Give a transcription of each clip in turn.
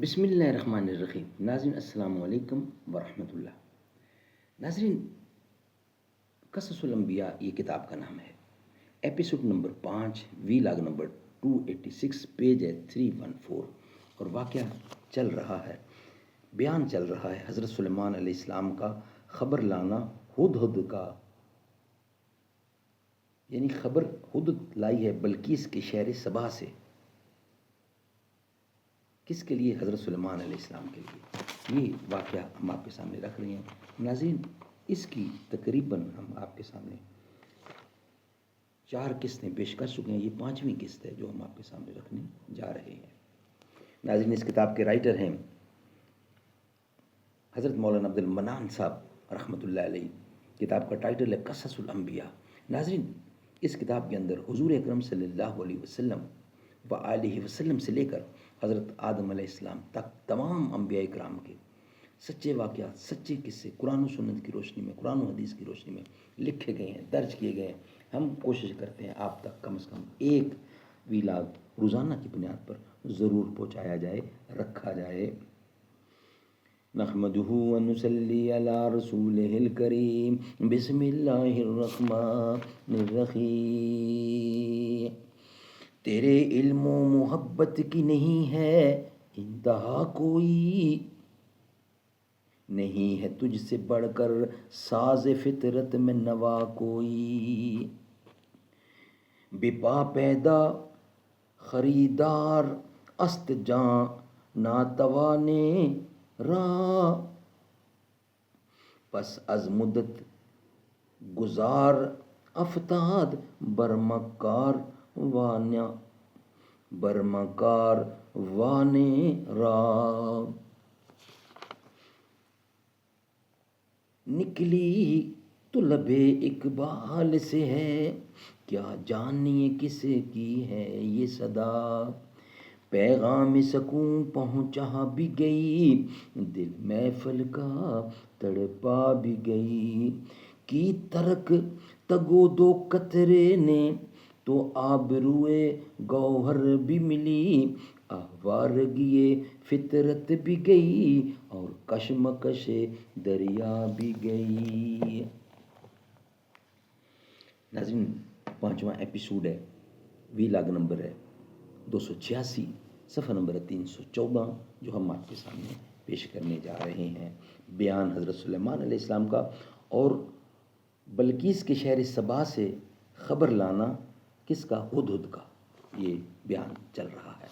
بسم اللہ الرحمن الرحیم۔ ناظرین السلام علیکم ورحمۃ اللہ۔ ناظرین، قصص الانبیاء یہ کتاب کا نام ہے۔ ایپیسوڈ نمبر 5، وی لاگ نمبر 286، پیج ہے 314، اور واقعہ چل رہا ہے، بیان چل رہا ہے حضرت سلیمان علیہ السلام کا خبر لانا ہدہد کا، یعنی خبر ہدہد لائی ہے بلقیس کے شہر سبا سے۔ کس کے لیے؟ حضرت سلیمان علیہ السلام کے لیے۔ یہ واقعہ ہم آپ کے سامنے رکھ رہے ہیں ناظرین۔ اس کی تقریباً ہم آپ کے سامنے 4 قسطیں پیش کر چکے ہیں، یہ 5ویں قسط ہے جو ہم آپ کے سامنے رکھنے جا رہے ہیں۔ ناظرین، اس کتاب کے رائٹر ہیں حضرت مولانا عبد المنان صاحب رحمۃ اللہ علیہ۔ کتاب کا ٹائٹل ہے قصص الانبیاء۔ ناظرین، اس کتاب کے اندر حضور اکرم صلی اللہ علیہ وسلم و آلہ وسلم سے لے کر حضرت آدم علیہ السلام تک تمام انبیاء کرام کے سچے واقعات، سچے قصے قرآن و سنت کی روشنی میں، قرآن و حدیث کی روشنی میں لکھے گئے ہیں، درج کیے گئے ہیں۔ ہم کوشش کرتے ہیں آپ تک کم از کم ایک ویلاگ روزانہ کی بنیاد پر ضرور پہنچایا جائے، رکھا جائے۔ نحمدہ ونصلی علی رسولہ الکریم، بسم اللہ الرحمن الرحیم۔ تیرے علم و محبت کی نہیں ہے انتہا کوئی، نہیں ہے تجھ سے بڑھ کر ساز فطرت میں نوا کوئی۔ بے پا پیدا خریدار است جاں ناتوانے را، پس از مدت گزار افتاد برمکار وانے را۔ نکلی تو لبے اقبال سے ہے، کیا جانیے کس کی ہے یہ صدا۔ پیغام سکون پہنچا بھی گئی، دل محفل کا تڑپا بھی گئی۔ کی ترک تگو دو قطرے نے تو آبروئے گوہر بھی ملی، آوارگی فطرت بھی گئی اور کشمکش دریا بھی گئی۔ ناظرین، 5واں ایپیسوڈ ہے، وی لاگ نمبر ہے 286، صفحہ نمبر 314، جو ہم آپ کے سامنے پیش کرنے جا رہے ہیں۔ بیان حضرت سلیمان علیہ السلام کا اور بلقیس کے شہر سبا سے خبر لانا کس کا؟ ہدہد کا۔ یہ بیان چل رہا ہے۔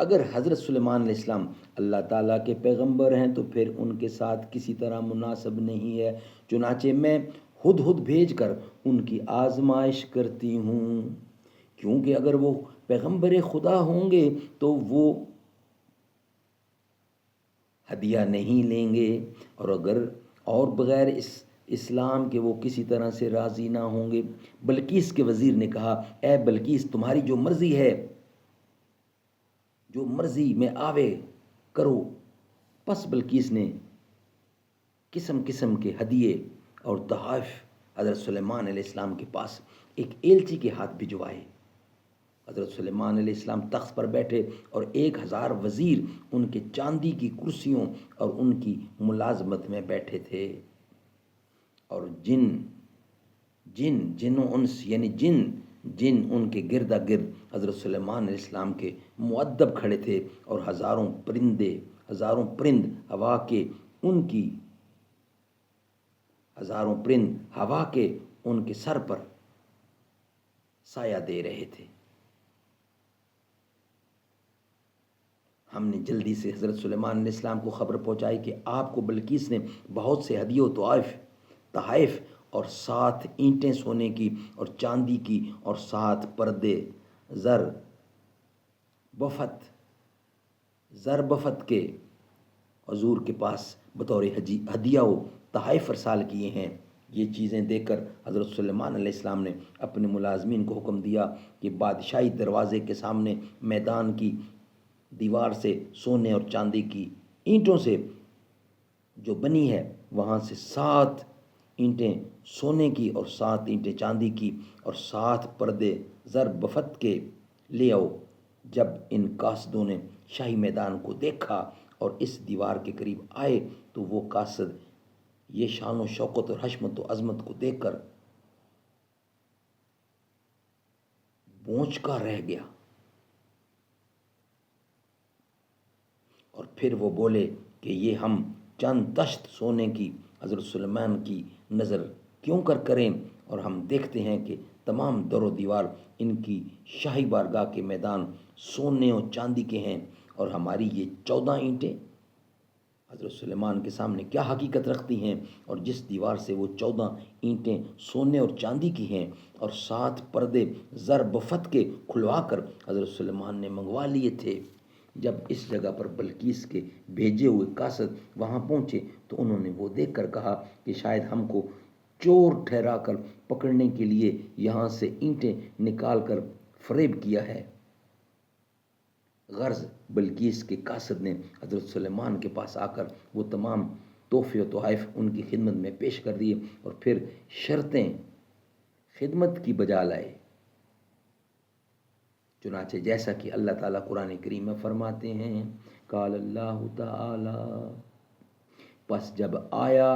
اگر حضرت سلیمان علیہ السلام اللہ تعالیٰ کے پیغمبر ہیں تو پھر ان کے ساتھ کسی طرح مناسب نہیں ہے، چنانچہ میں ہدہد بھیج کر ان کی آزمائش کرتی ہوں، کیونکہ اگر وہ پیغمبر خدا ہوں گے تو وہ ہدیہ نہیں لیں گے، اور بغیر اسلام کے وہ کسی طرح سے راضی نہ ہوں گے۔ بلقیس کے وزیر نے کہا، اے بلقیس، تمہاری جو مرضی ہے، جو مرضی میں آوے کرو۔ پس بلقیس نے قسم قسم کے ہدیے اور تحائف حضرت سلیمان علیہ السلام کے پاس ایک ایلچی کے ہاتھ بھجوائے۔ حضرت سلیمان علیہ السلام تخت پر بیٹھے اور 1000 وزیر ان کے چاندی کی کرسیوں اور ان کی ملازمت میں بیٹھے تھے، اور جن و انس یعنی جن ان کے گردا گرد حضرت سلیمان علیہ السلام کے مؤدب کھڑے تھے، اور ہزاروں پرند ہوا کے ان کے سر پر سایہ دے رہے تھے۔ ہم نے جلدی سے حضرت سلیمان علیہ السلام کو خبر پہنچائی کہ آپ کو بلقیس نے بہت سے ہدیے و تحائف اور 7 اینٹیں سونے کی اور چاندی کی اور 7 پردے زر بفت کے حضور کے پاس بطور ہدیہ و تحائف ارسال کیے ہیں۔ یہ چیزیں دیکھ کر حضرت سلیمان علیہ السلام نے اپنے ملازمین کو حکم دیا کہ بادشاہی دروازے کے سامنے میدان کی دیوار سے سونے اور چاندی کی اینٹوں سے جو بنی ہے، وہاں سے 7 اینٹیں سونے کی اور 7 اینٹیں چاندی کی اور 7 پردے زر بفت کے لے آؤ۔ جب ان قاصدوں نے شاہی میدان کو دیکھا اور اس دیوار کے قریب آئے تو وہ قاصد یہ شان و شوکت اور حشمت و عظمت کو دیکھ کر بونچ کا رہ گیا، اور پھر وہ بولے کہ یہ ہم چند تشت سونے کی حضرت سلیمان کی نظر کیوں کریں، اور ہم دیکھتے ہیں کہ تمام در و دیوار ان کی شاہی بارگاہ کے میدان سونے اور چاندی کے ہیں، اور ہماری یہ 14 اینٹیں حضرت سلیمان کے سامنے کیا حقیقت رکھتی ہیں، اور جس دیوار سے وہ 14 اینٹیں سونے اور چاندی کی ہیں، اور 7 پردے زر بفت کے کھلوا کر حضرت سلیمان نے منگوا لیے تھے۔ جب اس جگہ پر بلقیس کے بھیجے ہوئے قاصد وہاں پہنچے تو انہوں نے وہ دیکھ کر کہا کہ شاید ہم کو چور ٹھہرا کر پکڑنے کے لیے یہاں سے اینٹیں نکال کر فریب کیا ہے۔ غرض بلقیس کے قاصد نے حضرت سلیمان کے پاس آ کر وہ تمام تحفے و تحائف ان کی خدمت میں پیش کر دیے، اور پھر شرطیں خدمت کی بجا لائے۔ چنانچہ جیسا کہ اللہ تعالیٰ قرآن کریم میں فرماتے ہیں، قال اللہ تعالی، پس جب آیا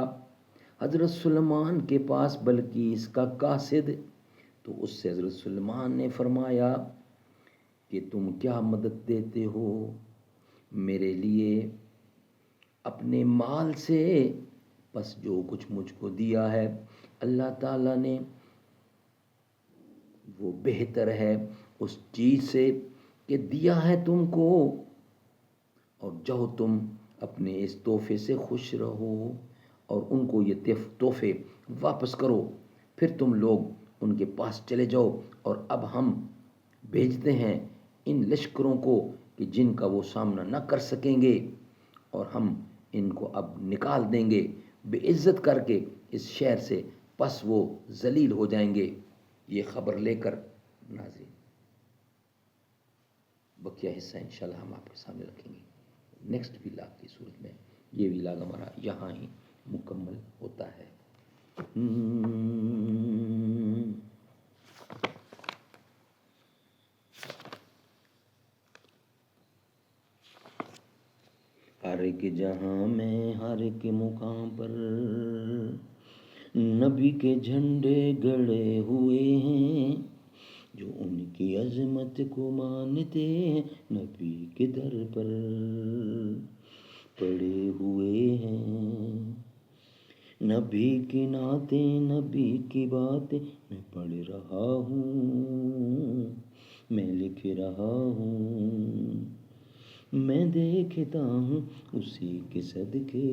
حضرت سلیمان کے پاس بلقیس کا قاصد تو اس سے حضرت سلیمان نے فرمایا کہ تم کیا مدد دیتے ہو میرے لیے اپنے مال سے؟ پس جو کچھ مجھ کو دیا ہے اللہ تعالیٰ نے وہ بہتر ہے اس چیز سے کہ دیا ہے تم کو، اور جاؤ تم اپنے اس تحفے سے خوش رہو اور ان کو یہ تحفے واپس کرو۔ پھر تم لوگ ان کے پاس چلے جاؤ، اور اب ہم بھیجتے ہیں ان لشکروں کو کہ جن کا وہ سامنا نہ کر سکیں گے، اور ہم ان کو اب نکال دیں گے بے عزت کر کے اس شہر سے، پس وہ ذلیل ہو جائیں گے۔ یہ خبر لے کر ناظرین بقیہ حصہ انشاءاللہ ہم آپ کے سامنے رکھیں گے نیکسٹ ویلاگ کی صورت میں۔ یہ ویلاگ ہمارا یہاں ہی مکمل ہوتا ہے۔ ہر ایک جہاں میں ہر ایک مقام پر نبی کے جھنڈے گڑے ہوئے ہیں، جو ان کی عظمت کو مانتے ہیں نبی کے در پر پڑے ہوئے ہیں۔ نبی کی نعتیں نبی کی باتیں میں پڑھ رہا ہوں، میں لکھ رہا ہوں، میں دیکھتا ہوں اسی کے صدقے